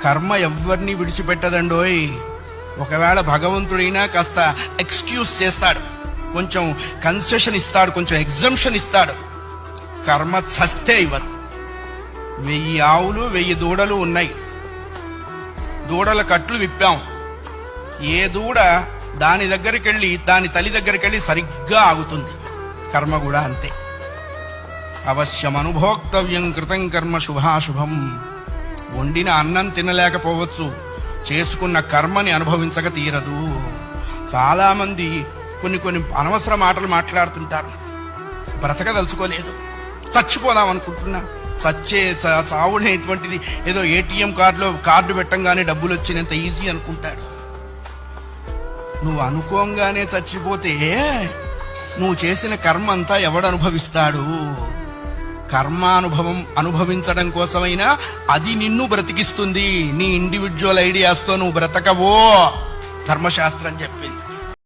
కర్మ ఎవరిని విడిచిపెట్టదండోయ్. ఒకవేళ భగవంతుడైనా కాస్త ఎక్స్క్యూజ్ చేస్తాడు, కొంచెం కన్సెషన్ ఇస్తాడు, కొంచెం ఎగ్జంప్షన్ ఇస్తాడు. కర్మ చస్తే ఇవ్వరు. 1000 ఆవులు 1000 దూడలు ఉన్నాయి. దూడల కట్లు విప్పాం. ఏ దూడ దాని దగ్గరికి వెళ్ళి దాని తల్లి దగ్గరికి వెళ్ళి సరిగ్గా ఆగుతుంది. కర్మ కూడా అంతే. అవశ్యం అనుభోక్తవ్యం కృతం కర్మ శుభాశుభం. వండిన అన్నం తినలేకపోవచ్చు, చేసుకున్న కర్మని అనుభవించక తీరదు. చాలా మంది కొన్ని అనవసర మాటలు మాట్లాడుతుంటారు. బ్రతకదలుచుకోలేదు, చచ్చిపోదాం అనుకుంటున్నా. చావునేటువంటిది ఏదో ఏటీఎం కార్డు పెట్టంగానే డబ్బులు వచ్చినంత ఈజీ అనుకుంటాడు. నువ్వు అనుకోంగానే చచ్చిపోతే నువ్వు చేసిన కర్మ అంతా ఎవడు అనుభవిస్తాడు? కర్మానుభవం అనుభవించడం కోసమైనా అది నిన్ను బ్రతికిస్తుంది. నీ ఇండివిడ్యువల్ ఐడియాస్తో నువ్వు బ్రతకవో ధర్మశాస్త్రం చెప్పింది.